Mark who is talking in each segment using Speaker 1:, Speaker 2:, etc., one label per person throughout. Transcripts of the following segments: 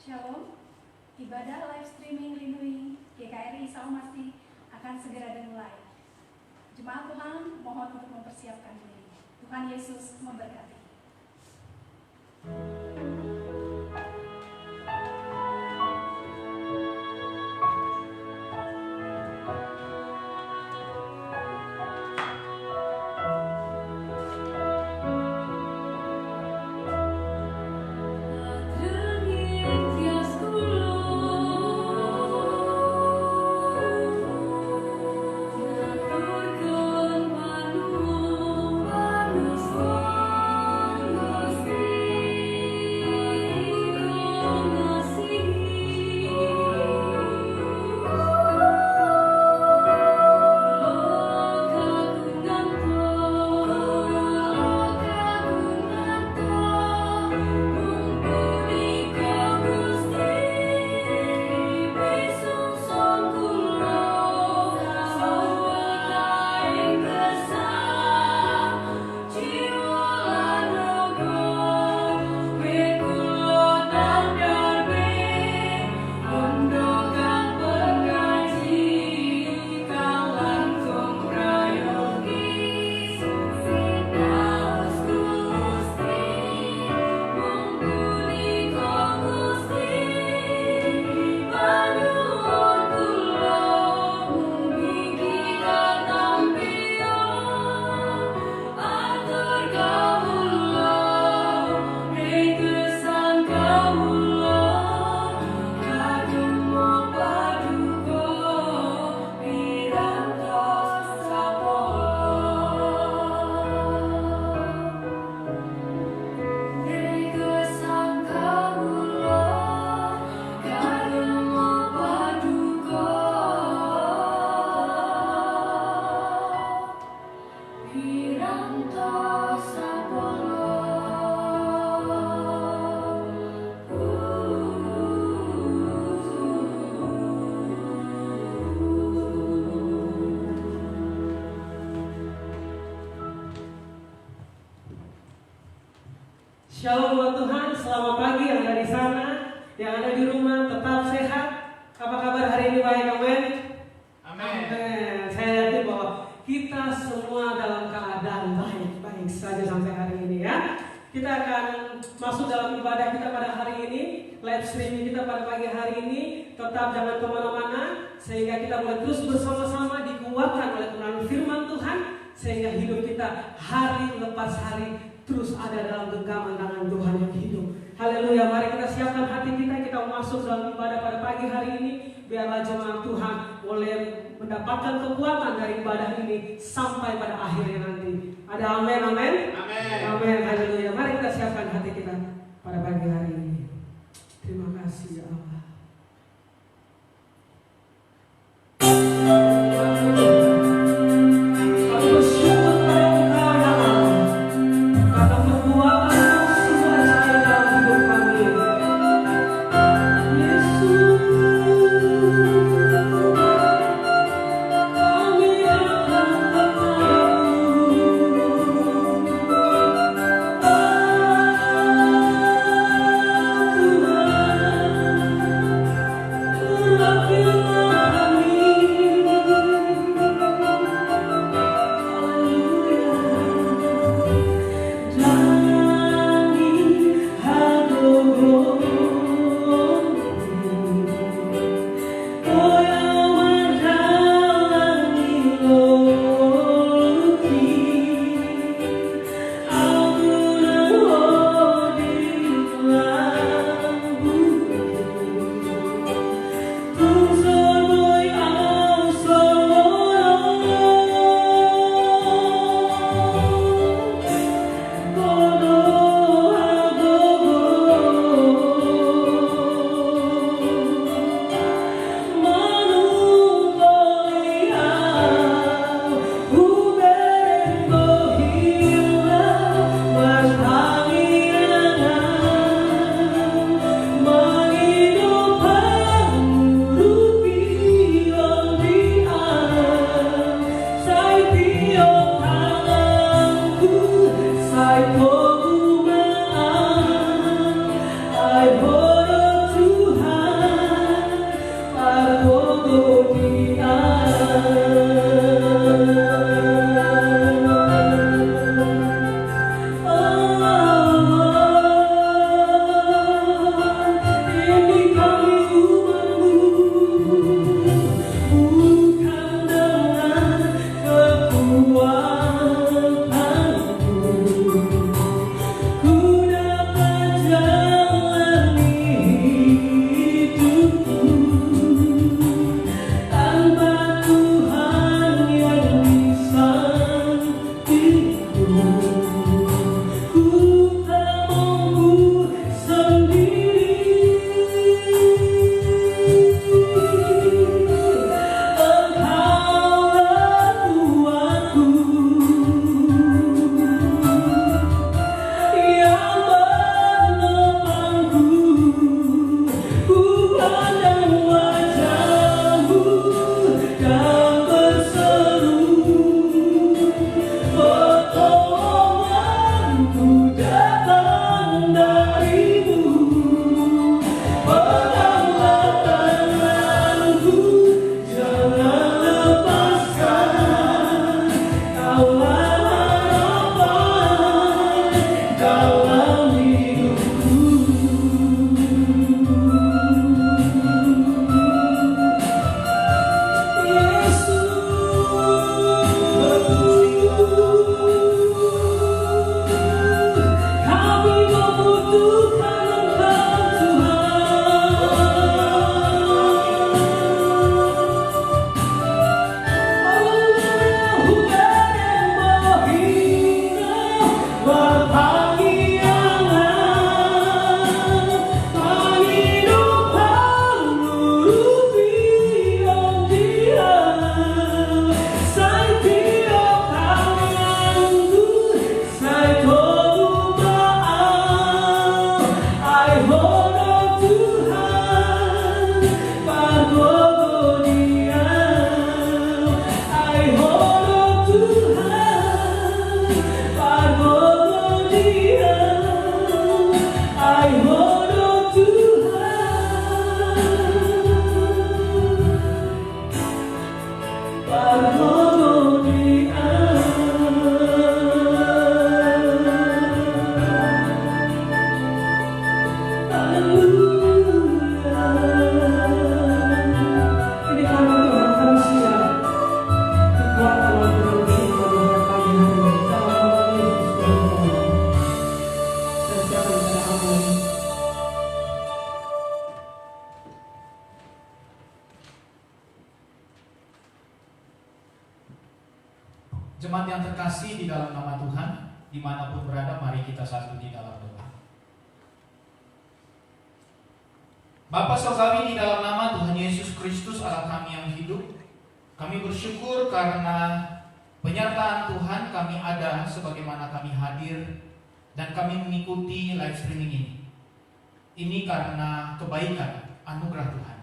Speaker 1: Shalom, ibadah live streaming Lindungi GKRI Salmasti akan segera dimulai. Jemaat Tuhan mohon untuk mempersiapkan diri. Tuhan Yesus memberkati.
Speaker 2: Shalom buat Tuhan, selamat pagi yang ada di sana, yang ada di rumah, tetap sehat. Apa kabar hari ini, baik? Amin. Amin. Saya yakin bahwa kita semua dalam keadaan baik-baik saja sampai hari ini ya. Kita akan masuk dalam ibadah kita pada hari ini, live streaming kita pada pagi hari ini. Tetap jangan kemana-mana, sehingga kita boleh terus bersama-sama dikuatkan oleh Tuhan firman Tuhan, sehingga hidup kita hari lepas hari terus ada dalam genggaman tangan Tuhan yang hidup. Haleluya, mari kita siapkan hati kita masuk dalam ibadah pada pagi hari ini. Biarlah jemaat Tuhan boleh mendapatkan kekuatan dari ibadah ini sampai pada akhirnya nanti. Ada amin, amin? Amin. Amin, haleluya. Mari kita siapkan hati kita pada pagi hari ini. Terima kasih ya Allah.
Speaker 3: Oh Jemaat yang terkasih di dalam nama Tuhan, dimanapun berada, mari kita satu di dalam doa. Bapa Surgawi, di dalam nama Tuhan Yesus Kristus Allah kami yang hidup, kami bersyukur karena penyertaan Tuhan kami ada sebagaimana kami hadir dan kami mengikuti live streaming ini. Ini karena kebaikan, anugerah Tuhan.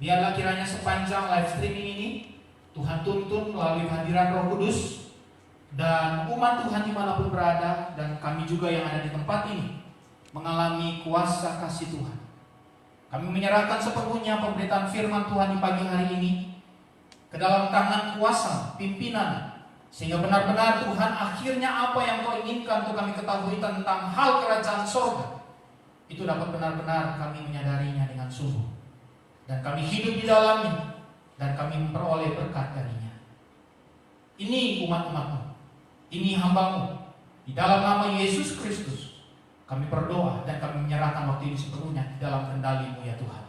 Speaker 3: Biarlah kiranya sepanjang live streaming ini Tuhan tuntun melalui kehadiran Roh Kudus dan umat Tuhan dimanapun berada, dan kami juga yang ada di tempat ini mengalami kuasa kasih Tuhan. Kami menyerahkan sepenuhnya pemberitaan firman Tuhan di pagi hari ini ke dalam tangan kuasa pimpinan, sehingga benar-benar Tuhan akhirnya apa yang Kau inginkan untuk kami ketahui tentang hal kerajaan sorga itu dapat benar-benar kami menyadarinya dengan sungguh, dan kami hidup di dalamnya, dan kami memperoleh berkat darinya. Ini umat-umat-Mu, ini hamba-Mu. Di dalam nama Yesus Kristus kami berdoa dan kami menyerahkan waktu ini sepenuhnya di dalam kendali-Mu ya Tuhan.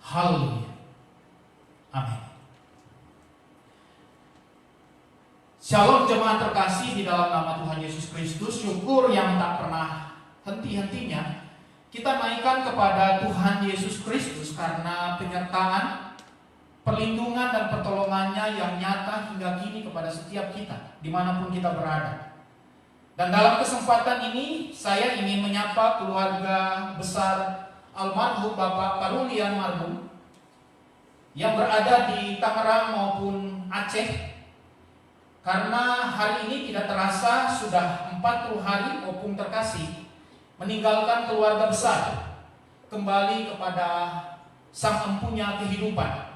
Speaker 3: Haleluya. Amin. Shalom jemaat terkasih di dalam nama Tuhan Yesus Kristus. Syukur yang tak pernah henti-hentinya kita naikkan kepada Tuhan Yesus Kristus karena penyertaan, perlindungan dan pertolongannya yang nyata hingga kini kepada setiap kita dimanapun kita berada. Dan dalam kesempatan ini saya ingin menyapa keluarga besar almarhum Bapak Parulian Marbun yang berada di Tangerang maupun Aceh, karena hari ini tidak terasa sudah 40 hari opung terkasih meninggalkan keluarga besar kembali kepada sang empunya kehidupan.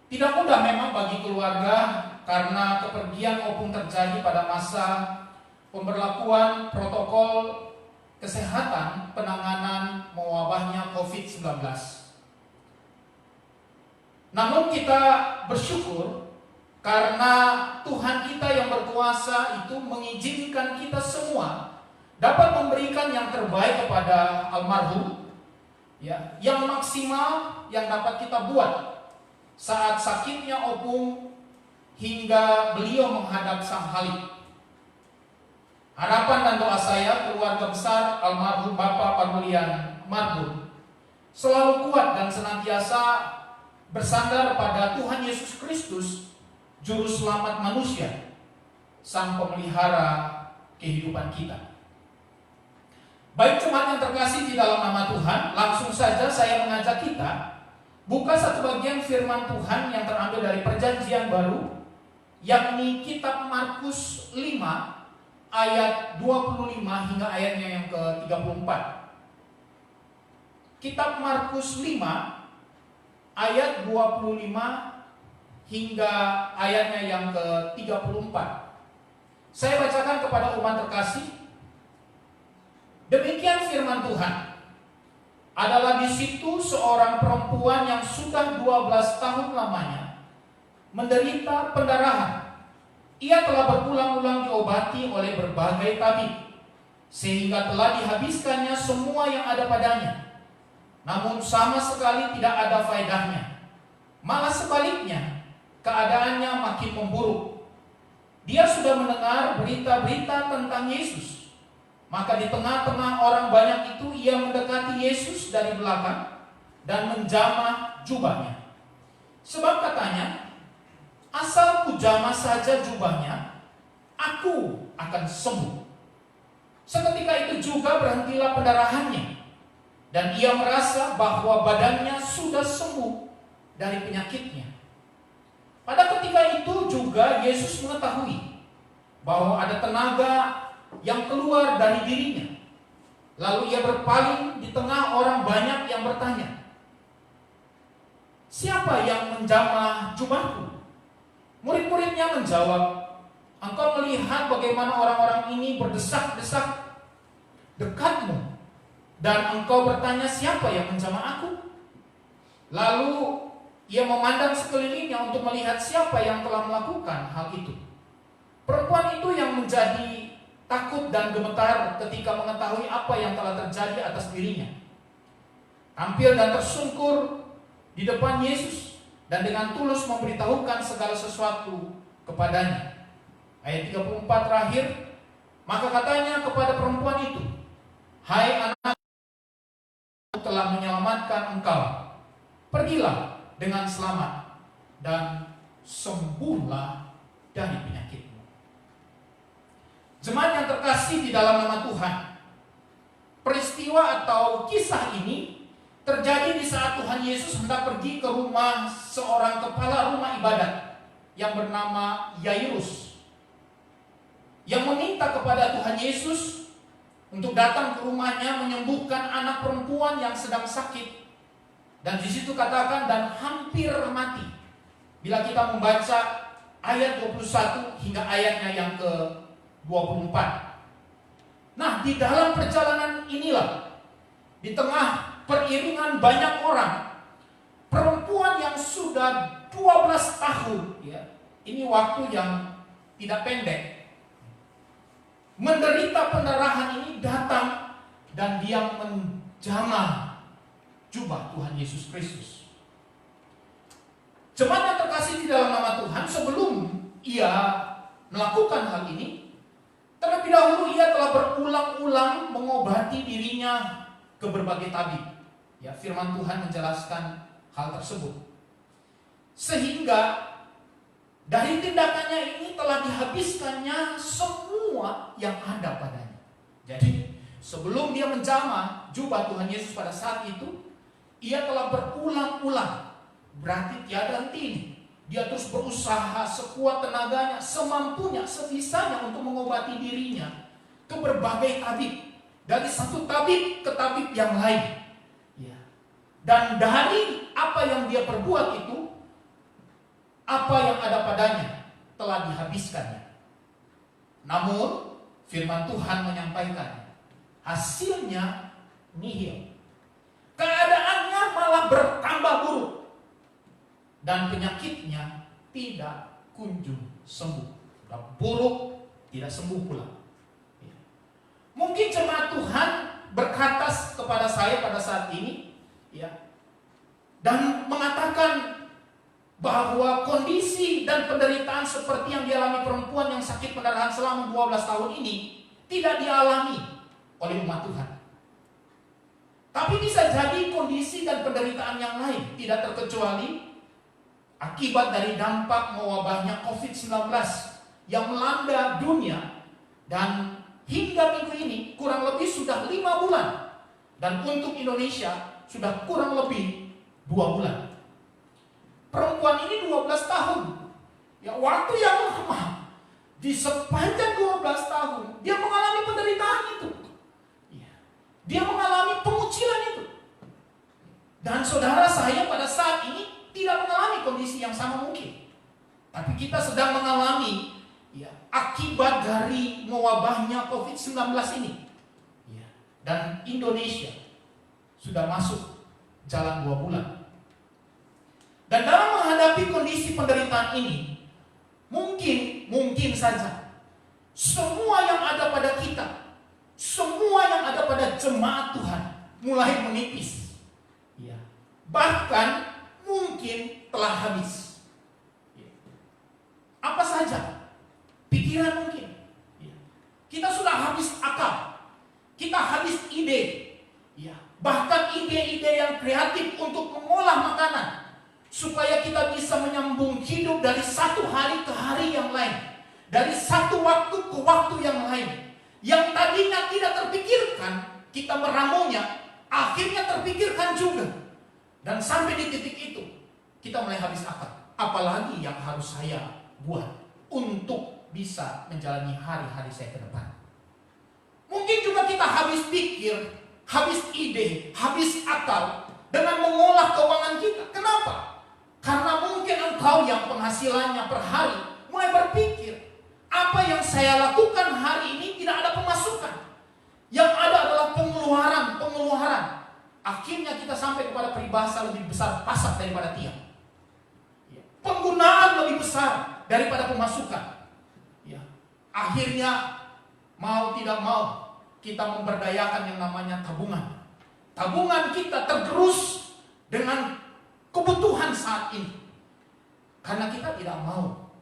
Speaker 3: Tidak mudah memang bagi keluarga karena kepergian opung terjadi pada masa pemberlakuan protokol kesehatan penanganan mewabahnya COVID-19. Namun kita bersyukur karena Tuhan kita yang berkuasa itu mengizinkan kita semua dapat memberikan yang terbaik kepada almarhum, ya, yang maksimal yang dapat kita buat saat sakitnya opung hingga beliau menghadap Sang Halik. Harapan dan doa saya keluarga besar almarhum Bapak Parulian Marbun selalu kuat dan senantiasa bersandar pada Tuhan Yesus Kristus, Juru Selamat manusia, Sang Pemelihara kehidupan kita. Baik jemaat yang terkasih di dalam nama Tuhan, langsung saja saya mengajak kita buka satu bagian firman Tuhan yang terambil dari Perjanjian Baru, yakni kitab Markus 5 ayat 25 hingga ayatnya yang ke-34. Kitab Markus 5 ayat 25 hingga ayatnya yang ke-34. Saya bacakan kepada umat terkasih. Demikian firman Tuhan. Adalah di situ seorang perempuan yang sudah 12 tahun lamanya menderita pendarahan. Ia telah berulang-ulang diobati oleh berbagai tabib, sehingga telah dihabiskannya semua yang ada padanya. Namun sama sekali tidak ada faedahnya. Malah sebaliknya, keadaannya makin memburuk. Dia sudah mendengar berita-berita tentang Yesus. Maka di tengah-tengah orang banyak itu ia mendekati Yesus dari belakang dan menjamah jubahnya. Sebab katanya, asal ku jamah saja jubahnya, aku akan sembuh. Seketika itu juga berhentilah pendarahannya, dan ia merasa bahwa badannya sudah sembuh dari penyakitnya. Pada ketika itu juga Yesus mengetahui bahwa ada tenaga yang keluar dari dirinya. Lalu ia berpaling di tengah orang banyak yang bertanya, siapa yang menjamah jubahku? Murid-muridnya menjawab, engkau melihat bagaimana orang-orang ini berdesak-desak dekatmu, dan engkau bertanya siapa yang menjamah aku? Lalu ia memandang sekelilingnya untuk melihat siapa yang telah melakukan hal itu. Perempuan itu yang menjadi takut dan gemetar ketika mengetahui apa yang telah terjadi atas dirinya. Tampil dan tersungkur di depan Yesus dan dengan tulus memberitahukan segala sesuatu kepadanya. Ayat 34 terakhir, maka katanya kepada perempuan itu, "Hai anak, telah menyelamatkan engkau. Pergilah dengan selamat dan sembuhlah dari penyakitmu." Jemaat yang terkasih di dalam nama Tuhan, peristiwa atau kisah ini terjadi di saat Tuhan Yesus hendak pergi ke rumah seorang kepala rumah ibadat yang bernama Yairus, yang meminta kepada Tuhan Yesus untuk datang ke rumahnya menyembuhkan anak perempuan yang sedang sakit. Dan di situ katakan dan hampir mati. Bila kita membaca ayat 21 hingga ayatnya yang ke-24. Nah, di dalam perjalanan inilah, di tengah periringan banyak orang, perempuan yang sudah 12 tahun, ya, ini waktu yang tidak pendek, menderita pendarahan ini datang dan dia menjamah jubah Tuhan Yesus Kristus. Jemaat yang terkasih di dalam nama Tuhan, sebelum ia melakukan hal ini, terlebih dahulu ia telah berulang-ulang mengobati dirinya ke berbagai tabib. Ya, firman Tuhan menjelaskan hal tersebut. Sehingga dari tindakannya ini telah dihabiskannya semua yang ada padanya. Jadi sebelum dia menjamah jubah Tuhan Yesus pada saat itu, ia telah berulang-ulang, berarti tiada henti. Dia terus berusaha sekuat tenaganya, semampunya, sebisanya untuk mengobati dirinya ke berbagai tabib, dari satu tabib ke tabib yang lain. Dan dari apa yang dia perbuat itu, apa yang ada padanya telah dihabiskannya. Namun firman Tuhan menyampaikan, hasilnya nihil. Keadaannya malah bertambah buruk, dan penyakitnya tidak kunjung sembuh. Sudah buruk, tidak sembuh pula. Mungkin jemaat Tuhan berkata kepada saya pada saat ini, ya, dan mengatakan bahwa kondisi dan penderitaan seperti yang dialami perempuan yang sakit pendarahan selama 12 tahun ini tidak dialami oleh umat Tuhan. Tapi bisa jadi kondisi dan penderitaan yang lain, tidak terkecuali akibat dari dampak mewabahnya COVID-19 yang melanda dunia, dan hingga minggu ini kurang lebih sudah 5 bulan, dan untuk Indonesia sudah kurang lebih 2 bulan. Perempuan ini 12 tahun. Ya, waktu yang lama. Di sepanjang 12 tahun dia mengalami penderitaan itu. Dia mengalami pengucilan itu. Dan saudara saya pada saat ini tidak mengalami kondisi yang sama mungkin. Tapi kita sedang mengalami, ya, akibat dari mewabahnya COVID-19 ini. Ya. Dan Indonesia sudah masuk jalan 2 bulan. Dan dalam menghadapi kondisi penderitaan ini, mungkin saja semua yang ada pada kita, semua yang ada pada jemaat Tuhan mulai menipis. Ya. Bahkan mungkin telah habis. Ya. Apa saja? Pikiran mungkin. Ya. Kita sudah habis akal. Kita habis ide. Ya. Bahkan ide-ide yang kreatif untuk mengolah makanan supaya kita bisa menyambung hidup dari satu hari ke hari yang lain, dari satu waktu ke waktu yang lain. Yang tadinya tidak terpikirkan, kita meramunya, akhirnya terpikirkan juga. Dan sampai di titik itu, kita mulai habis akal. Apalagi yang harus saya buat untuk bisa menjalani hari-hari saya ke depan. Mungkin juga kita habis pikir, habis ide, habis akal dengan mengolah keuangan kita. Kenapa? Karena mungkin engkau yang penghasilannya per hari mulai berpikir, apa yang saya lakukan hari ini tidak ada pemasukan. Yang ada adalah pengeluaran. Akhirnya kita sampai kepada peribahasa lebih besar pasak daripada tiang. Penggunaan lebih besar daripada pemasukan. Akhirnya mau tidak mau kita memberdayakan yang namanya tabungan. Tabungan kita tergerus dengan kebutuhan saat ini. Karena kita tidak mau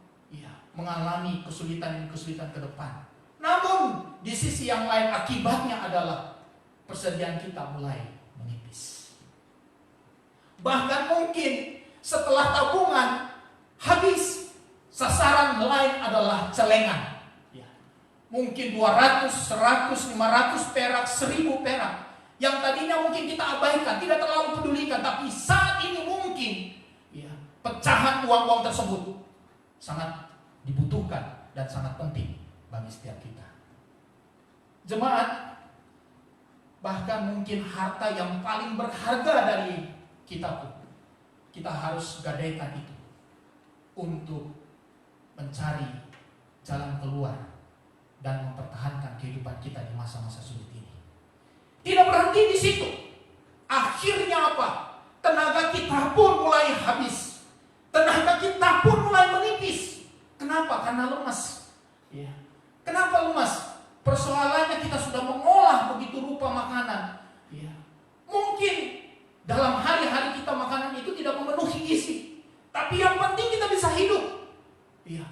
Speaker 3: mengalami kesulitan ke depan. Namun di sisi yang lain akibatnya adalah persediaan kita mulai menipis. Bahkan mungkin setelah tabungan habis, sasaran lain adalah celengan. Ya. Mungkin 200, 100, 500 perak, 1000 perak. Yang tadinya mungkin kita abaikan, tidak terlalu pedulikan. Tapi saat ini mungkin ya, pecahan uang-uang tersebut sangat dibutuhkan dan sangat penting bagi setiap kita. Jemaat, bahkan mungkin harta yang paling berharga dari kita pun, kita harus gadaikan itu untuk mencari jalan keluar dan mempertahankan kehidupan kita di masa-masa sulit ini. Tidak berhenti di situ. Akhirnya apa? Tenaga kita pun mulai habis. Tenaga kita pun mulai menipis. Kenapa? Karena lemas. Ya. Kenapa lemas? Persoalannya kita sudah mengolah begitu rupa makanan. Ya. Mungkin dalam hari-hari kita makanan itu tidak memenuhi gizi. Tapi yang penting kita bisa hidup. Ya.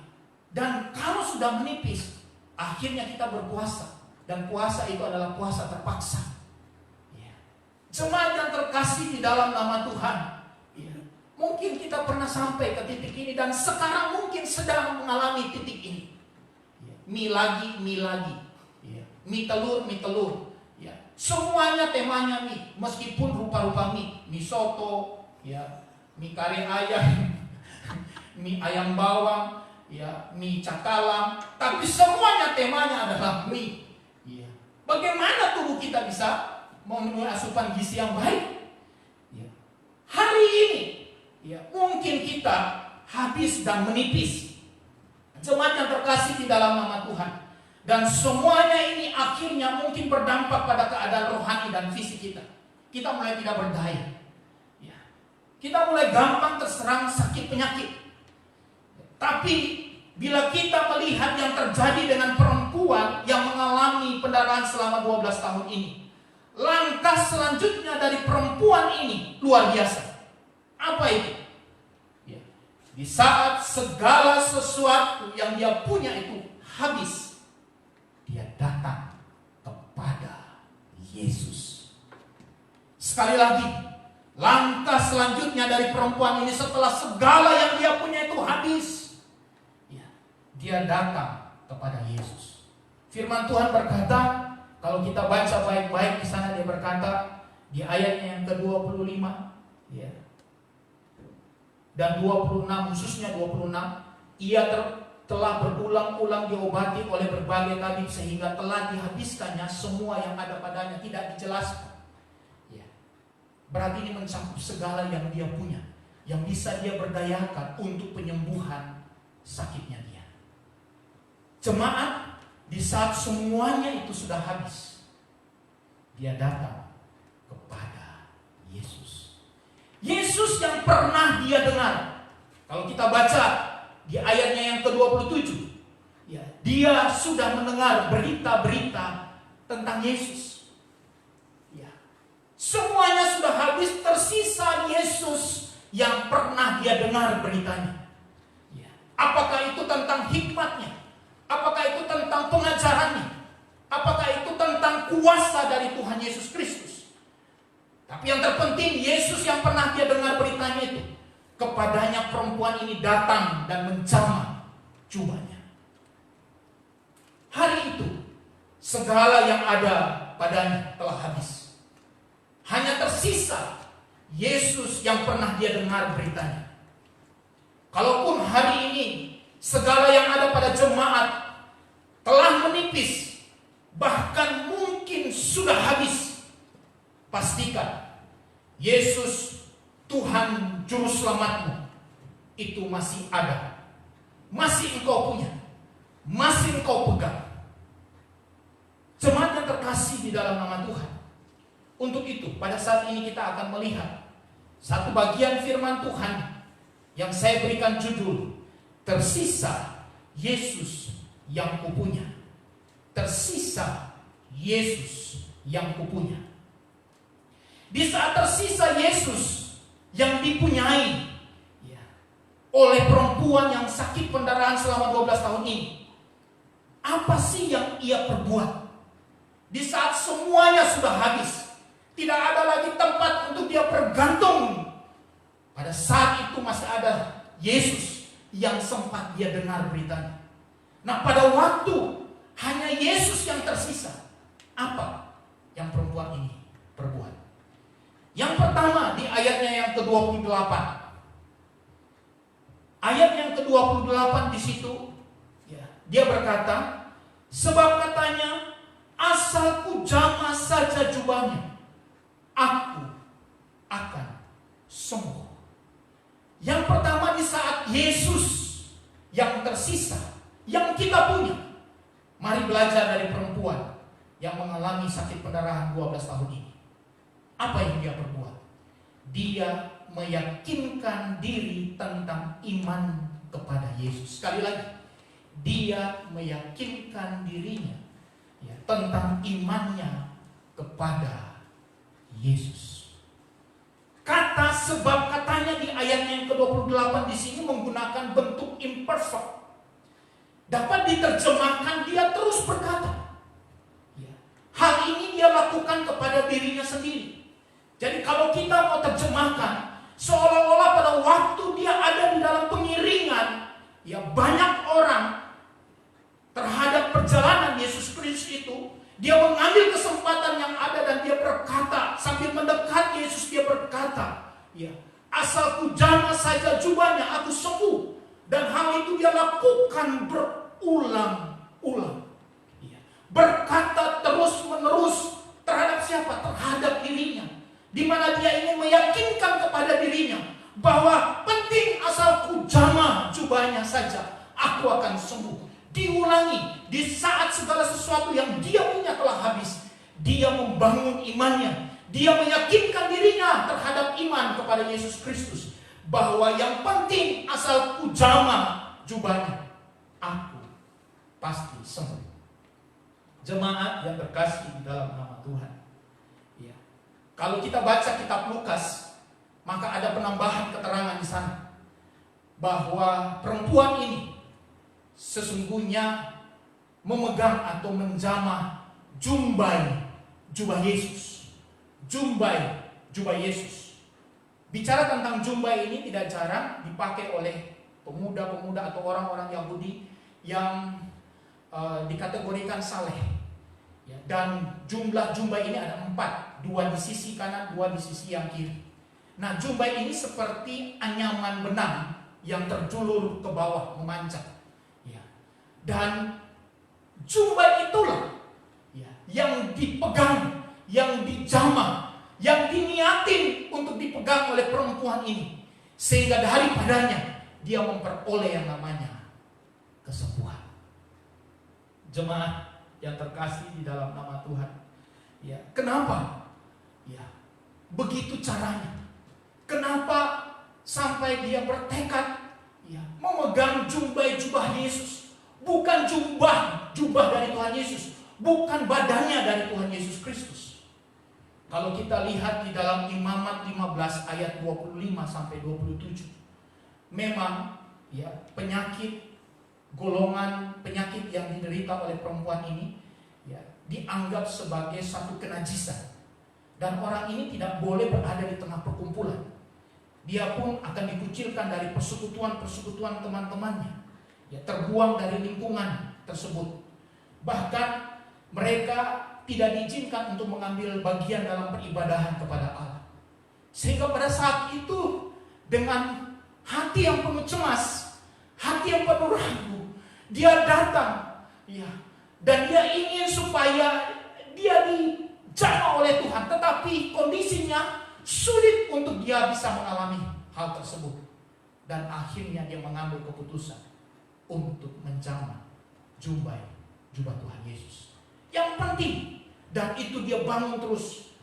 Speaker 3: Dan kalau sudah menipis, akhirnya kita berpuasa. Dan puasa itu adalah puasa terpaksa. Ya. Jemaat yang terkasih di dalam nama Tuhan. Ya. Mungkin kita pernah sampai ke titik ini dan sekarang mungkin sedang mengalami titik ini. Ya. Mie lagi. Ya. Mie telur. Ya. Semuanya temanya mie. Meskipun rupa-rupa mie. Mie soto, ya, mie kari ayam, mie ayam bawang, ya, mie cakalang, tapi semuanya temanya adalah mie. Ya. Bagaimana tubuh kita bisa memenuhi asupan gizi yang baik? Ya. Hari ini, ya, mungkin kita habis dan menipis. Jemaat yang terkasih di dalam nama Tuhan. Dan semuanya ini akhirnya mungkin berdampak pada keadaan rohani dan fisik kita. Kita mulai tidak berdaya. Ya. Kita mulai gampang terserang sakit penyakit. Tapi bila kita melihat yang terjadi dengan perempuan yang mengalami pendarahan selama 12 tahun ini, langkah selanjutnya dari perempuan ini luar biasa. Apa itu? Ya. Di saat segala sesuatu yang dia punya itu habis, dia datang kepada Yesus. Sekali lagi, langkah selanjutnya dari perempuan ini setelah segala yang dia punya itu habis, ya, dia datang kepada Yesus. Firman Tuhan berkata, kalau kita baca baik-baik di sana dia berkata di ayatnya yang ke-25, ya, dan 26, khususnya 26, ia telah berulang-ulang diobati oleh berbagai tabib sehingga telah dihabiskannya semua yang ada padanya, tidak dijelaskan. Ya. Berarti ini mencakup segala yang dia punya, yang bisa dia berdayakan untuk penyembuhan sakitnya dia. Jemaat, di saat semuanya itu sudah habis, dia datang kepada Yesus. Yesus yang pernah dia dengar. Kalau kita baca di ayatnya yang ke-27, ya, dia sudah mendengar berita-berita tentang Yesus. Ya. Semuanya sudah habis, tersisa Yesus yang pernah dia dengar beritanya. Ya. Apakah itu tentang hikmatnya? Apakah itu tentang pengajarannya? Apakah itu tentang kuasa dari Tuhan Yesus Kristus? Tapi yang terpenting, Yesus yang pernah dia dengar beritanya itu, kepadanya perempuan ini datang dan menjamah jubahnya. Hari itu segala yang ada padanya telah habis. Hanya tersisa Yesus yang pernah dia dengar beritanya. Kalaupun hari ini segala yang ada pada jemaat telah menipis, bahkan mungkin sudah habis, pastikan Yesus Tuhan Juru Selamatmu itu masih ada, masih engkau punya, masih engkau pegang. Jemaat yang terkasih di dalam nama Tuhan, untuk itu pada saat ini kita akan melihat satu bagian firman Tuhan yang saya berikan judul, tersisa Yesus yang kupunya. Tersisa Yesus yang kupunya. Di saat tersisa Yesus yang dipunyai, ya, oleh perempuan yang sakit pendarahan selama 12 tahun ini. Apa sih yang ia perbuat? Di saat semuanya sudah habis, tidak ada lagi tempat untuk dia bergantung. Pada saat itu masih ada Yesus yang sempat dia dengar beritanya. Nah, pada waktu hanya Yesus yang tersisa, apa yang perempuan ini perbuat? Yang pertama di ayatnya yang ke-28. Ayat yang ke-28 di situ, ya, dia berkata, sebab katanya, asal ku jamah saja jubahnya, aku akan sembuh. Yang pertama di saat Yesus yang tersisa, yang kita punya. Mari belajar dari perempuan yang mengalami sakit pendarahan 12 tahun ini. Apa yang dia perbuat? Dia meyakinkan diri tentang iman kepada Yesus. Sekali lagi, dia meyakinkan dirinya, ya, tentang imannya kepada Yesus. Kata sebab katanya di ayatnya yang ke-28 di sini menggunakan bentuk imperfect. Dapat diterjemahkan dia terus berkata. Ya. Hal ini dia lakukan kepada dirinya sendiri. Jadi kalau kita mau terjemahkan, seolah-olah pada waktu dia ada di dalam pengiringan, ya, banyak orang terhadap perjalanan Yesus Kristus itu, dia mengambil kesempatan yang ada dan dia berkata, sambil mendekat Yesus dia berkata, ya, asal ku jamah saja jubahnya, aku sembuh. Dan hal itu dia lakukan berulang-ulang, ya, berkata terus-menerus terhadap siapa? Terhadap dirinya. Di mana dia ingin meyakinkan kepada dirinya bahwa penting asal ku jamah jubahnya saja, aku akan sembuh. Diulangi di saat segala sesuatu yang dia punya telah habis, dia membangun imannya. Dia meyakinkan dirinya terhadap iman kepada Yesus Kristus, bahwa yang penting asal ku jamah jubahnya, aku pasti sembuh. Jemaat yang terkasih di dalam nama Tuhan, ya, kalau kita baca kitab Lukas, maka ada penambahan keterangan di sana bahwa perempuan ini sesungguhnya memegang atau menjamah jubah Yesus. Jubah Yesus. Bicara tentang jubah ini tidak jarang dipakai oleh pemuda-pemuda atau orang-orang Yahudi yang dikategorikan saleh. Ya, dan jumlah jubah ini ada 4, 2 di sisi kanan, 2 di sisi yang kiri. Nah, jubah ini seperti anyaman benang yang terjulur ke bawah memanjang. Ya. Dan jubah itulah, ya, yang dipegang, yang dijamah, yang diniatin untuk dipegang oleh perempuan ini, sehingga daripadanya dia memperoleh yang namanya kesembuhan. Jemaat yang terkasih di dalam nama Tuhan, ya, kenapa? Ya, begitu caranya. Kenapa sampai dia bertekad, ya, memegang jubah Yesus, bukan jubah dari Tuhan Yesus, bukan badannya dari Tuhan Yesus Kristus. Kalau kita lihat di dalam Imamat 15 ayat 25 sampai 27, memang, ya, golongan penyakit yang diderita oleh perempuan ini, ya, dianggap sebagai satu kenajisan. Dan orang ini tidak boleh berada di tengah perkumpulan. Dia pun akan dikucilkan dari persekutuan teman-temannya, ya, terbuang dari lingkungan tersebut. Bahkan mereka tidak diizinkan untuk mengambil bagian dalam peribadahan kepada Allah. Sehingga pada saat itu, dengan hati yang penuh cemas, hati yang penuh ragu, dia datang, ya, dan dia ingin supaya dia dijamah oleh Tuhan, tetapi kondisinya sulit untuk dia bisa mengalami hal tersebut. Dan akhirnya dia mengambil keputusan untuk menjamah jubah Tuhan Yesus. Yang penting, dan itu dia bangun terus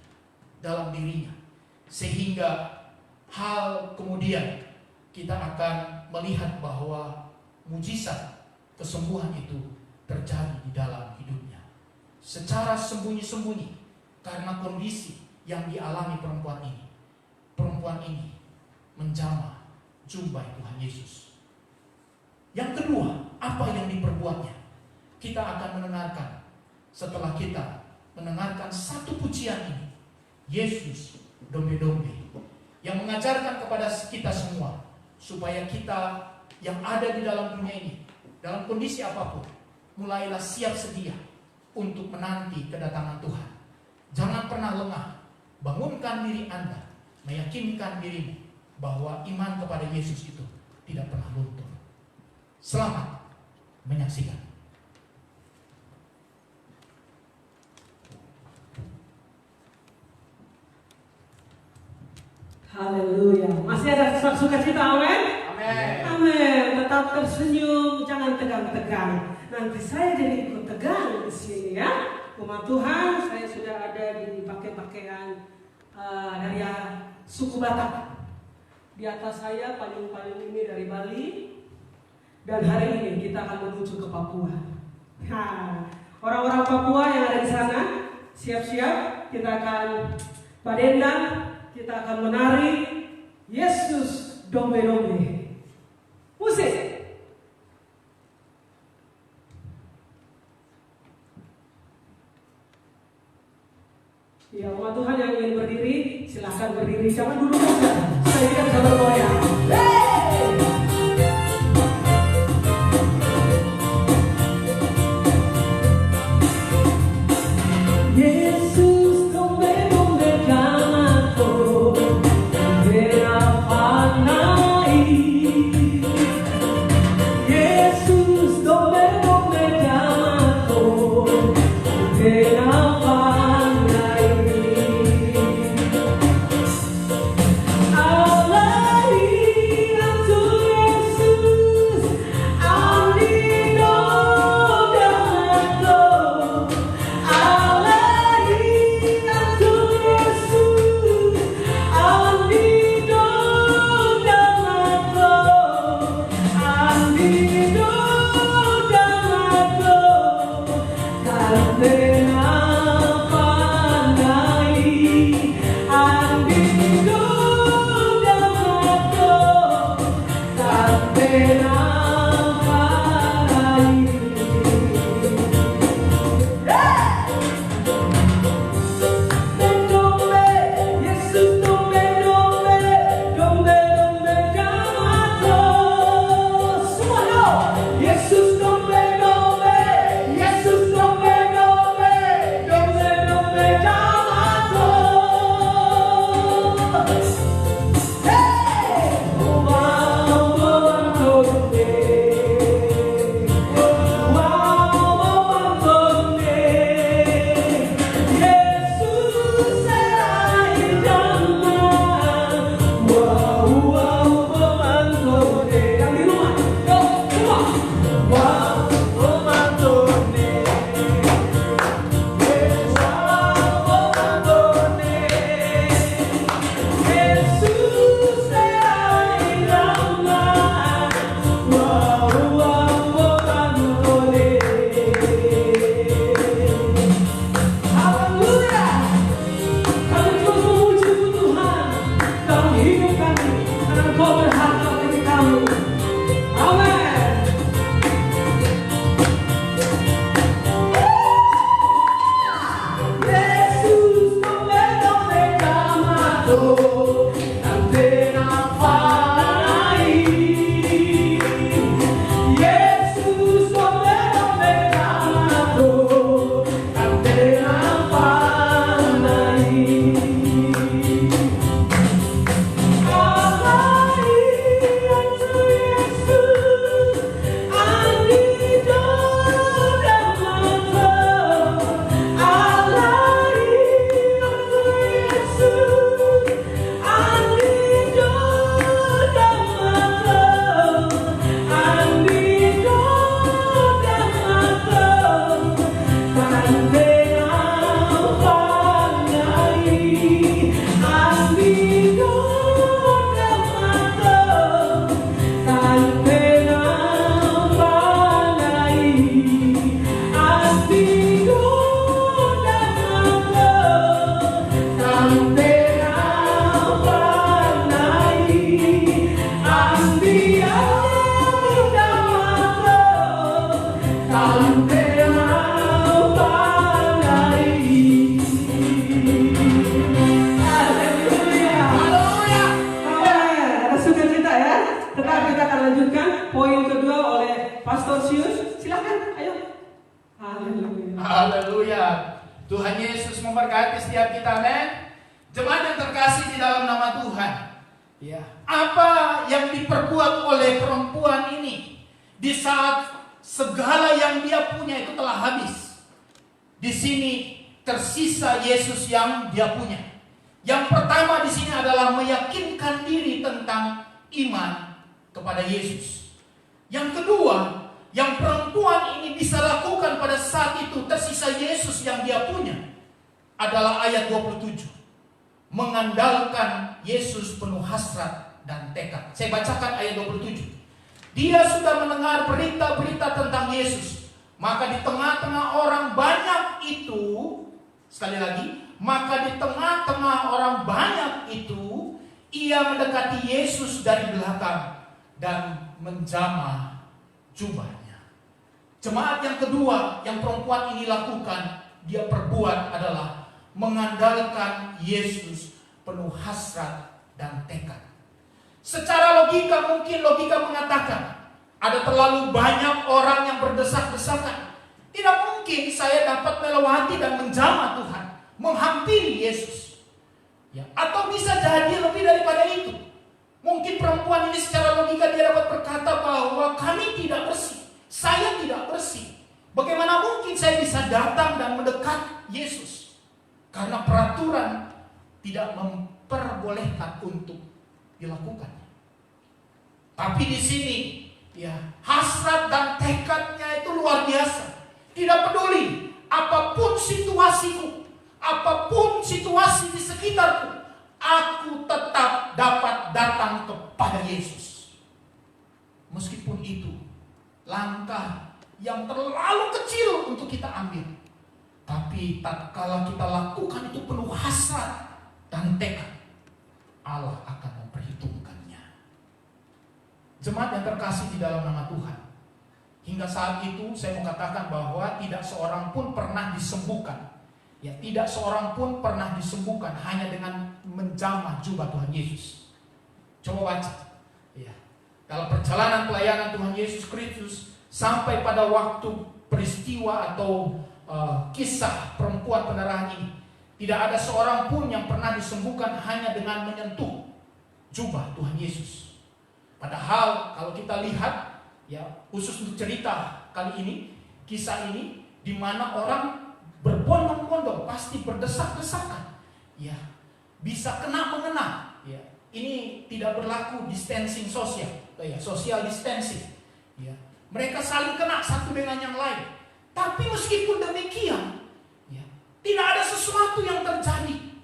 Speaker 3: dalam dirinya, sehingga hal kemudian kita akan melihat bahwa mujizat kesembuhan itu terjadi di dalam hidupnya secara sembunyi-sembunyi karena kondisi yang dialami perempuan ini. Perempuan ini menjamah jumpai Tuhan Yesus. Yang kedua, apa yang diperbuatnya? Kita akan mendengarkan setelah kita mendengarkan satu pujian ini. Yesus, dombe-dombe, yang mengajarkan kepada kita semua supaya kita yang ada di dalam dunia ini, dalam kondisi apapun, mulailah siap sedia untuk menanti kedatangan Tuhan. Jangan pernah lengah. Bangunkan diri Anda, meyakinkan dirimu bahwa iman kepada Yesus itu tidak pernah luntur. Selamat menyaksikan.
Speaker 2: Haleluya. Masih ada sukacita, amin?
Speaker 3: Amin.
Speaker 2: Amin. Tetap tersenyum, jangan tegang-tegang. Nanti saya jadi ikut tegang di sini ya. Umat Tuhan, saya sudah ada di pakaian dari suku Batak. Di atas saya payung-payung ini dari Bali. Dan hari ini kita akan menuju ke Papua. Nah, orang-orang Papua yang ada di sana, siap-siap kita akan badendang, kita akan menari Yesus dombe-dombe. Musik. Ya, umat Tuhan yang ingin berdiri, silahkan berdiri. Jangan duduk saja. Saya tidak bisa bergoyang. Yesus dombe-dombe jamaku, berapa-naik. Yesus dombe-dombe jamaku, berapa-naik. lanjutkan poin kedua oleh Pastor Sius. Silakan, ayo. Haleluya.
Speaker 3: Haleluya. Tuhan Yesus memberkati setiap kita, amin. Jemaat yang terkasih di dalam nama Tuhan. Ya. Apa yang diperbuat oleh perempuan ini di saat segala yang dia punya itu telah habis? Di sini tersisa Yesus yang dia punya. Yang pertama di sini adalah meyakinkan diri tentang iman kepada Yesus. Yang kedua, yang perempuan ini bisa lakukan pada saat itu tersisa Yesus yang dia punya adalah ayat 27. Mengandalkan Yesus penuh hasrat dan tekad. Saya bacakan ayat 27. Dia sudah mendengar berita-berita tentang Yesus. Maka di tengah-tengah orang banyak itu, sekali lagi, maka di tengah-tengah orang banyak itu, ia mendekati Yesus dari belakang dan menjamah jubahnya. Jemaat yang kedua yang perempuan ini lakukan, dia perbuat adalah mengandalkan Yesus penuh hasrat dan tekad. Secara logika mungkin logika mengatakan ada terlalu banyak orang yang berdesak-desakan. Tidak mungkin saya dapat melewati dan menjamah Tuhan, menghampiri Yesus. Ya, atau bisa jadi lebih daripada itu. Mungkin perempuan ini secara logika dia dapat berkata bahwa kami tidak bersih, saya tidak bersih. Bagaimana mungkin saya bisa datang dan mendekat Yesus? Karena peraturan tidak memperbolehkan untuk dilakukan. Tapi di sini, ya, hasrat dan tekadnya itu luar biasa. Tidak peduli apapun situasiku, apapun situasi di sekitarku, aku tetap dapat datang kepada Yesus. Meskipun itu langkah yang terlalu kecil untuk kita ambil, tapi tatkala kita lakukan itu penuh hasrat dan tekad, Allah akan memperhitungkannya. Jemaat yang terkasih di dalam nama Tuhan, hingga saat itu saya mau katakan bahwa tidak seorang pun pernah disembuhkan. Ya, tidak seorang pun pernah disembuhkan hanya dengan menjamah jubah Tuhan Yesus. Coba baca. Ya. Dalam perjalanan pelayanan Tuhan Yesus Kristus sampai pada waktu peristiwa atau kisah perempuan pendarahan ini, tidak ada seorang pun yang pernah disembuhkan hanya dengan menyentuh jubah Tuhan Yesus. Padahal kalau kita lihat, ya, khusus untuk cerita kali ini, kisah ini di mana orang berbondong-bondong pasti berdesak-desakan, ya, bisa kena mengena, ya. Ini tidak berlaku distancing sosial, ya, social distancing, ya. Mereka saling kena satu dengan yang lain. Tapi meskipun demikian, ya, tidak ada sesuatu yang terjadi.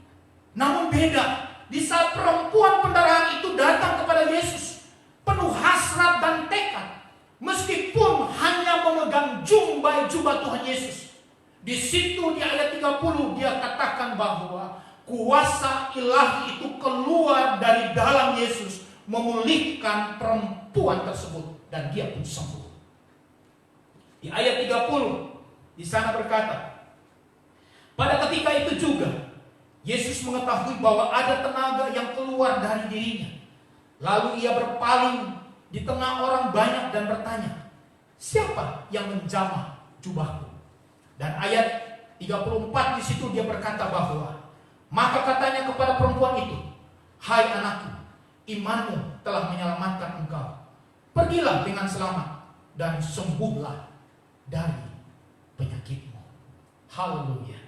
Speaker 3: Namun beda di saat perempuan pendarahan itu datang kepada Yesus penuh hasrat dan tekad, meskipun hanya memegang jubah Tuhan Yesus. Di situ di ayat 30 dia katakan bahwa kuasa ilahi itu keluar dari dalam Yesus, memulihkan perempuan tersebut dan dia pun sembuh. Di ayat 30 di sana berkata, pada ketika itu juga Yesus mengetahui bahwa ada tenaga yang keluar dari dirinya. Lalu ia berpaling di tengah orang banyak dan bertanya, siapa yang menjamah jubahku? Dan ayat 34 di situ dia berkata bahwa, maka katanya kepada perempuan itu, hai anakku, imanmu telah menyelamatkan engkau. Pergilah dengan selamat dan sembuhlah dari penyakitmu. Haleluya.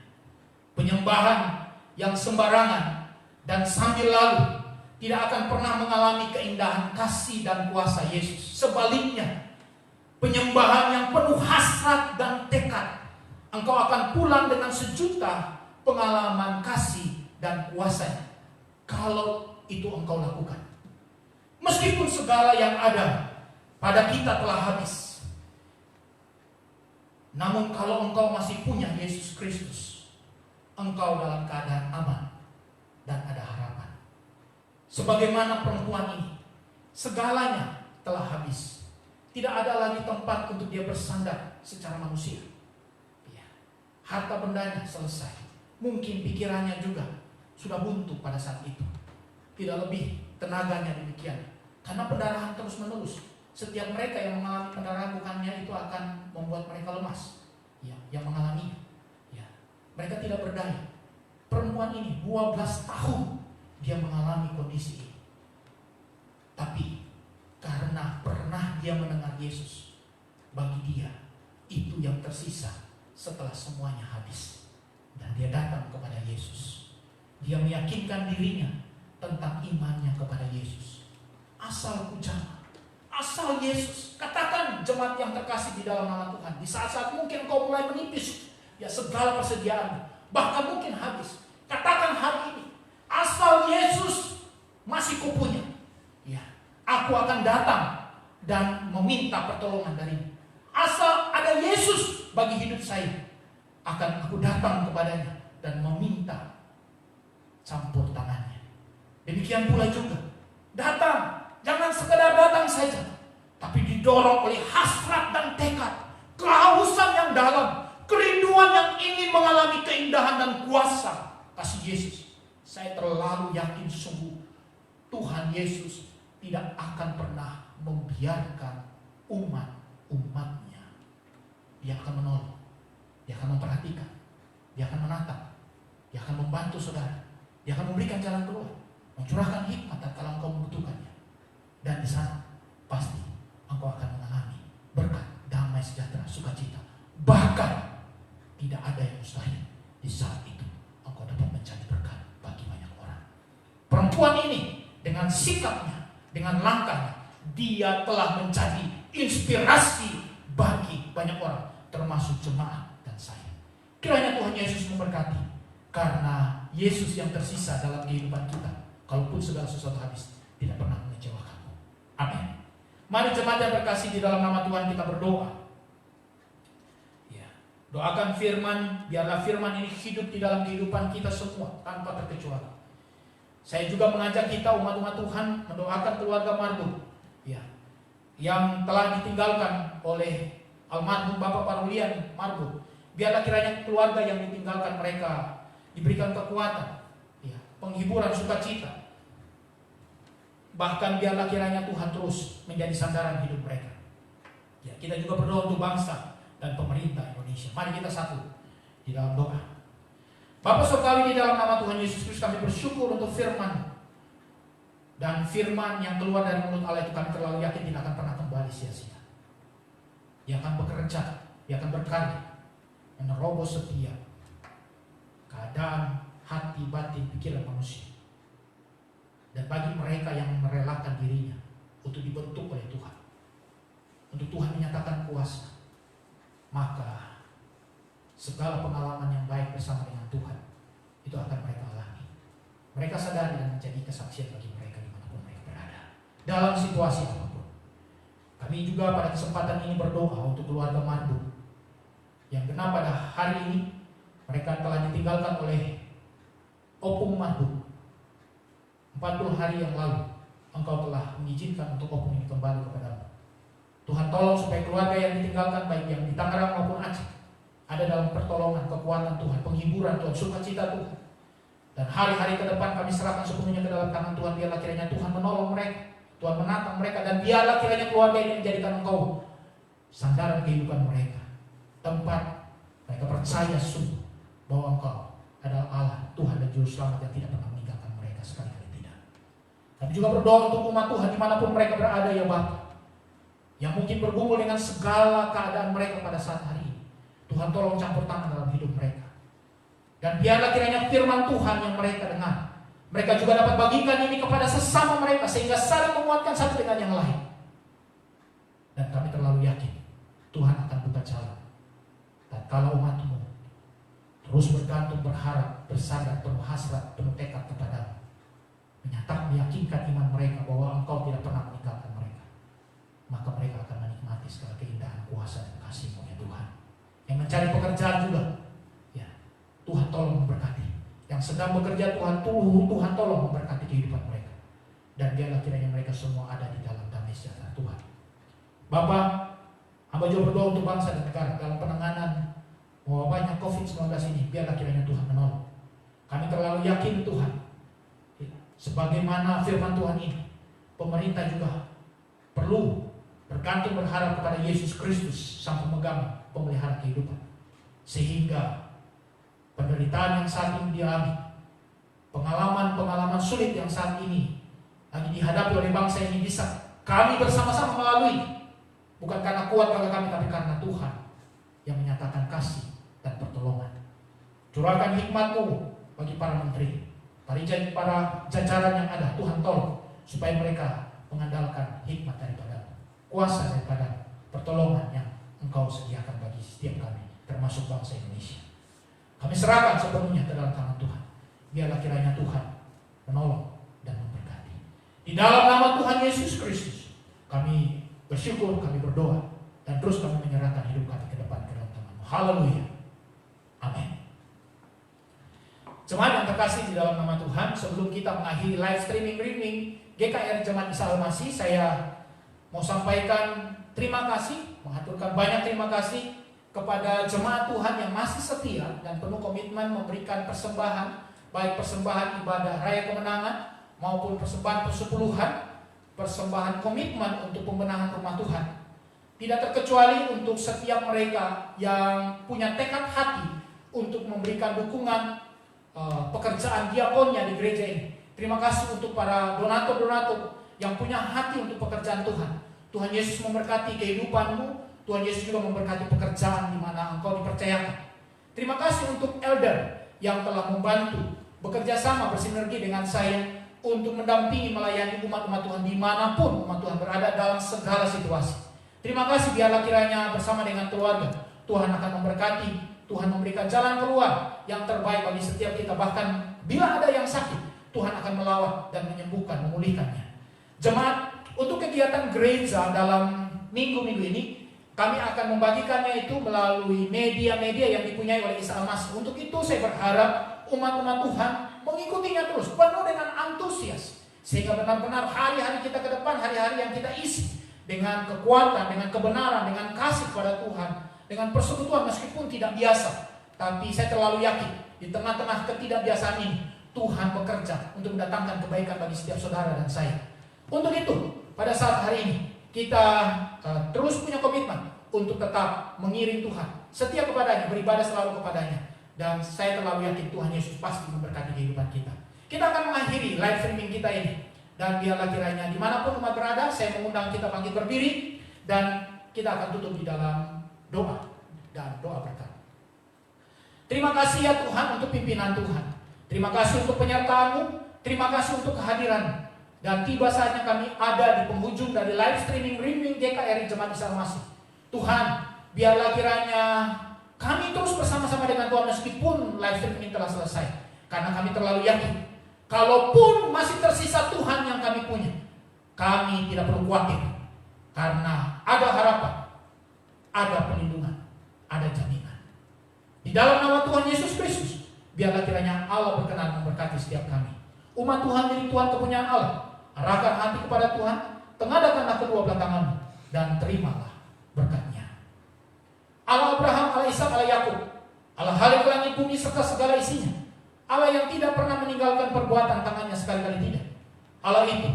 Speaker 3: Penyembahan yang sembarangan dan sambil lalu tidak akan pernah mengalami keindahan kasih dan kuasa Yesus. Sebaliknya, penyembahan yang penuh hasrat dan tekad, engkau akan pulang dengan sejuta pengalaman kasih dan kuasanya kalau itu engkau lakukan. Meskipun segala yang ada pada kita telah habis, namun kalau engkau masih punya Yesus Kristus, engkau dalam keadaan aman dan ada harapan. Sebagaimana perempuan ini, segalanya telah habis. Tidak ada lagi tempat untuk dia bersandar secara manusia. Ya. Harta bendanya selesai. Mungkin pikirannya juga sudah buntu pada saat itu. Tidak lebih tenaganya demikian. Karena pendarahan terus menerus. Setiap mereka yang mengalami pendarahan bukannya itu akan membuat mereka lemas. Ya, yang mengalami, ya, mereka tidak berdaya. Perempuan ini 12 tahun dia mengalami kondisi ini. Tapi karena pernah dia mendengar Yesus, bagi dia itu yang tersisa setelah semuanya habis. Dan dia datang kepada Yesus. Dia meyakinkan dirinya tentang imannya kepada Yesus. Asal ucapan, asal Yesus, katakan jemaat yang terkasih di dalam nama Tuhan, di saat-saat mungkin kau mulai menipis, ya segala persediaan, bahkan mungkin habis, katakan hari ini, asal Yesus masih kupunya, ya, aku akan datang dan meminta pertolongan darimu. Asal ada Yesus bagi hidup saya, akan aku datang kepadanya dan meminta campur tangannya. Demikian pula juga, datang. Jangan sekedar datang saja, tapi didorong oleh hasrat dan tekad, kehausan yang dalam, kerinduan yang ingin mengalami keindahan dan kuasa kasih Yesus. Saya terlalu yakin sungguh Tuhan Yesus tidak akan pernah membiarkan umat-umatnya. Dia akan menolong, dia akan memperhatikan, dia akan menatap, dia akan membantu saudara, dia akan memberikan jalan keluar, mencurahkan hikmat tatkala engkau membutuhkannya. Dan di sana pasti engkau akan mengalami berkat, damai, sejahtera, sukacita. Bahkan tidak ada yang mustahil. Di saat itu engkau dapat menjadi berkat bagi banyak orang. Perempuan ini dengan sikapnya, dengan langkahnya, dia telah menjadi inspirasi bagi banyak orang, termasuk jemaat dan saya. Kiranya Tuhan Yesus memberkati, karena Yesus yang tersisa dalam kehidupan kita, kalaupun segala sesuatu habis, tidak pernah mengecewakan. Amin. Mari jemaat yang terkasih di dalam nama Tuhan kita berdoa. Ya, doakan firman, biarlah firman ini hidup di dalam kehidupan kita semua tanpa terkecuali. Saya juga mengajak kita umat-umat Tuhan mendoakan keluarga Marbut, ya, yang telah ditinggalkan oleh almarhum Bapak Parulian Marbut. Biarlah kiranya keluarga yang ditinggalkan mereka diberikan kekuatan, ya, penghiburan, sukacita. Bahkan biarlah kiranya Tuhan terus menjadi sandaran hidup mereka. Ya, kita juga berdoa untuk bangsa dan pemerintah Indonesia. Mari kita satu di dalam doa. Bapa Surgawi, di dalam nama Tuhan Yesus Kristus kami bersyukur untuk firman. Dan firman yang keluar dari mulut Allah itu kami terlalu yakin tidak akan pernah kembali sia-sia. Dia akan bekerja, dia akan berkarya, menerobos setiap keadaan hati, batin, pikiran manusia. Dan bagi mereka yang merelakan dirinya untuk dibentuk oleh Tuhan, untuk Tuhan menyatakan kuasa, maka segala pengalaman yang baik bersama dengan Tuhan itu akan mereka alami. Mereka sadari dan menjadi kesaksian bagi mereka dimanapun mereka berada, dalam situasi apapun. Kami juga pada kesempatan ini berdoa untuk keluarga Marbut yang genap pada hari ini mereka telah ditinggalkan oleh Opung Marbut. 40 hari yang lalu engkau telah mengizinkan untuk Opung ini kembali kepadamu. Tuhan tolong supaya keluarga yang ditinggalkan, baik yang di Tangerang maupun Aceh, ada dalam pertolongan, kekuatan Tuhan, penghiburan Tuhan, sukacita Tuhan. Dan hari-hari ke depan kami serahkan sepenuhnya ke dalam tangan Tuhan. Biarlah kiranya Tuhan menolong mereka, Tuhan menatang mereka, dan biarlah kiranya keluarga ini menjadikan engkau sandaran kehidupan mereka, tempat mereka percaya sungguh bahwa engkau adalah Allah, Tuhan dan Juru Selamat yang tidak pernah meninggalkan mereka sekali-kali. Kami juga berdoa untuk umat Tuhan dimanapun mereka berada, ya Bapa, yang mungkin bergumul dengan segala keadaan mereka pada saat hari ini. Tuhan tolong campur tangan dalam hidup mereka. Dan biarlah kiranya firman Tuhan yang mereka dengar, mereka juga dapat bagikan ini kepada sesama mereka, sehingga saling menguatkan satu dengan yang lain. Dan kami terlalu yakin Tuhan akan buka jalan. Dan kalau umat-Mu terus bergantung, berharap, bersandar, penuh hasrat, penuh tekad kepadamu, meyakinkan iman mereka bahwa Engkau tidak pernah meninggalkan mereka, maka mereka akan menikmati segala keindahan, kuasa, dan kasih-Mu, ya Tuhan. Yang mencari pekerjaan juga, ya Tuhan tolong memberkati. Yang sedang bekerja, Tuhan tolong memberkati kehidupan mereka. Dan biarlah kiranya mereka semua ada di dalam damai sejahtera Tuhan. Bapa, hamba juga berdoa untuk bangsa dan negara dalam penanganan wabahnya COVID-19 ini. Biarlah kiranya Tuhan menolong. Kami terlalu yakin Tuhan, sebagaimana firman Tuhan ini, pemerintah juga perlu bergantung berharap kepada Yesus Kristus sang pemegang pemelihara kehidupan. Sehingga penderitaan yang saat ini dialami, pengalaman-pengalaman sulit yang saat ini lagi dihadapi oleh bangsa ini bisa kami bersama-sama melalui. Bukan karena kuat kalau kami, tapi karena Tuhan yang menyatakan kasih dan pertolongan. Curahkan hikmat-Mu bagi para menteri, para jajaran yang ada. Tuhan tolong supaya mereka mengandalkan hikmat daripada kuasa daripada pertolongan yang Engkau sediakan bagi setiap kami, termasuk bangsa Indonesia. Kami serahkan sepenuhnya ke dalam tangan Tuhan. Biarlah kiranya Tuhan menolong dan memberkati. Di dalam nama Tuhan Yesus Kristus, kami bersyukur, kami berdoa, dan terus kami menyerahkan hidup kami ke depan ke dalam tangan-Mu. Haleluya. Amin. Jemaat yang terkasih di dalam nama Tuhan, sebelum kita mengakhiri live streaming GKR Jemaat Isa Al-Masih, saya mau sampaikan terima kasih, mengaturkan banyak terima kasih kepada jemaat Tuhan yang masih setia dan penuh komitmen memberikan persembahan, baik persembahan ibadah Raya Kemenangan maupun persembahan persepuluhan, persembahan komitmen untuk pembenahan rumah Tuhan. Tidak terkecuali untuk setiap mereka yang punya tekad hati untuk memberikan dukungan pekerjaan diakonnya di gereja ini. Terima kasih untuk para donatur-donatur yang punya hati untuk pekerjaan Tuhan. Tuhan Yesus memberkati kehidupanmu. Tuhan Yesus juga memberkati pekerjaan di mana engkau dipercayakan. Terima kasih untuk elder yang telah membantu bekerja sama bersinergi dengan saya untuk mendampingi melayani umat-umat Tuhan dimanapun umat Tuhan berada dalam segala situasi. Terima kasih, biarlah kiranya bersama dengan keluarga Tuhan akan memberkati, Tuhan memberikan jalan keluar yang terbaik bagi setiap kita. Bahkan bila ada yang sakit, Tuhan akan melawat dan menyembuhkan, memulihkannya. Jemaat, untuk kegiatan gereja dalam minggu-minggu ini, kami akan membagikannya itu melalui media-media yang dipunyai oleh Isa Al-Masih. Untuk itu saya berharap umat-umat Tuhan mengikutinya terus, penuh dengan antusias. Sehingga benar-benar hari-hari kita ke depan, hari-hari yang kita isi dengan kekuatan, dengan kebenaran, dengan kasih kepada Tuhan, dengan persekutuan meskipun tidak biasa. Tapi saya terlalu yakin, di tengah-tengah ketidakbiasaan ini, Tuhan bekerja untuk mendatangkan kebaikan bagi setiap saudara dan saya. Untuk itu, pada saat hari ini, kita terus punya komitmen untuk tetap mengiring Tuhan, setia kepadanya, beribadah selalu kepadanya. Dan saya terlalu yakin Tuhan Yesus pasti memberkati kehidupan kita. Kita akan mengakhiri live streaming kita ini. Dan biarlah kiranya dimanapun umat berada, saya mengundang kita bangkit berdiri. Dan kita akan tutup di dalam doa dan doa berkat. Terima kasih ya Tuhan untuk pimpinan Tuhan. Terima kasih untuk penyertaan-Mu. Terima kasih untuk kehadiran. Dan tiba saatnya kami ada di penghujung dari live streaming GKR Jemaat Isa Al-Masih. Tuhan, biarlah kiranya kami terus bersama-sama dengan Tuhan meskipun live streaming telah selesai. Karena kami terlalu yakin, kalaupun masih tersisa Tuhan yang kami punya, kami tidak perlu khawatir. Karena ada harapan, ada perlindungan, ada jaminan. Di dalam nama Tuhan Yesus Kristus, biarlah kiranya Allah berkenan memberkati setiap kami. Umat Tuhan milik Tuhan kepunyaan Allah. Arahkan hati kepada Tuhan, tengadakanlah kedua belah tanganmu, dan terimalah berkat-Nya. Allah Abraham, Allah Ishak, Allah Yakub, Allah Halik langit bumi serta segala isinya, Allah yang tidak pernah meninggalkan perbuatan tangannya sekali-kali tidak. Allah itu,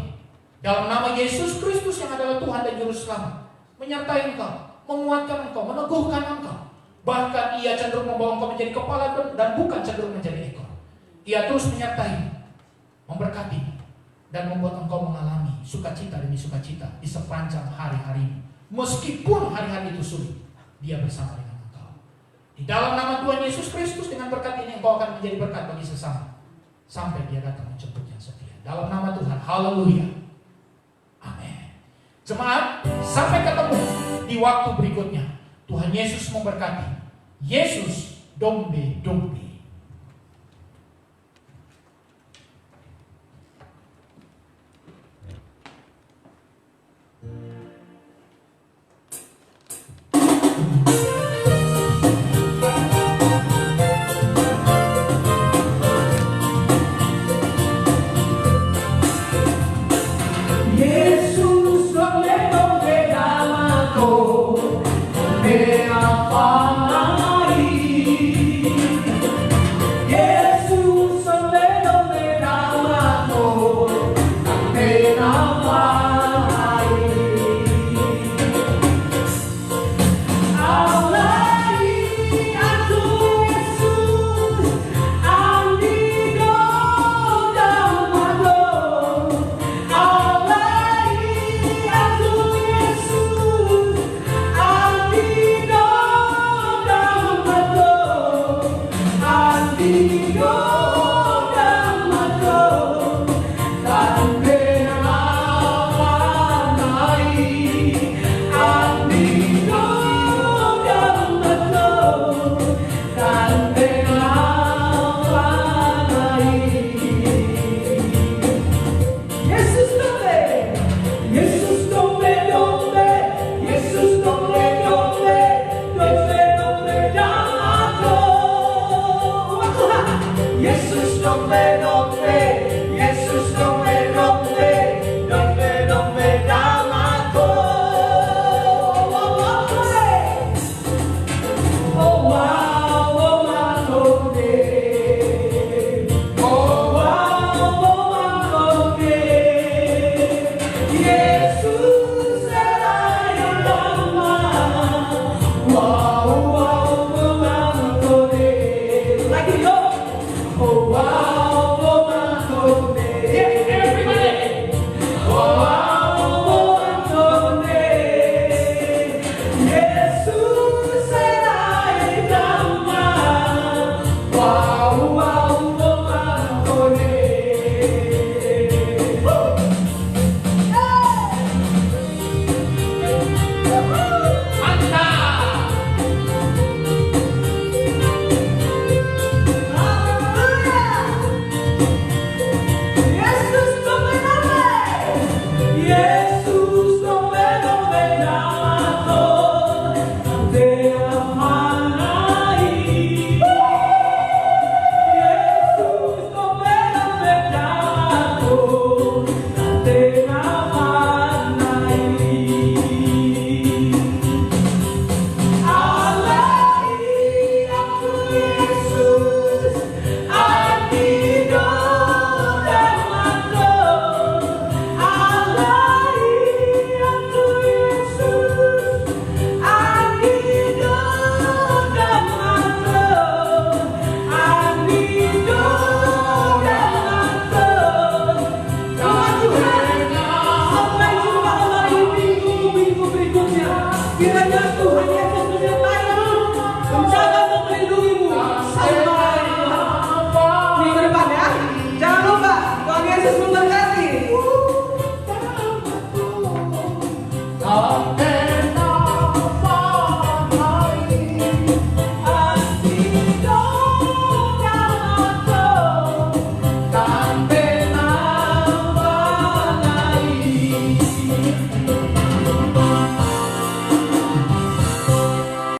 Speaker 3: dalam nama Yesus Kristus yang adalah Tuhan dan Juru Selamat, menyertai engkau, menguatkan engkau, meneguhkan engkau. Bahkan Ia cenderung membawa engkau menjadi kepala dan bukan cenderung menjadi ekor. Ia terus menyertai, memberkati, dan membuat engkau mengalami sukacita demi sukacita di sepanjang hari-hari. Meskipun hari-hari itu sulit, Dia bersama dengan engkau. Di dalam nama Tuhan Yesus Kristus, dengan berkat ini engkau akan menjadi berkat bagi sesama sampai Dia datang menjemput yang setia. Dalam nama Tuhan, haleluya, amin. Jemaat, sampai ketemu di waktu berikutnya. Tuhan Yesus memberkati. Yesus dombe dombe.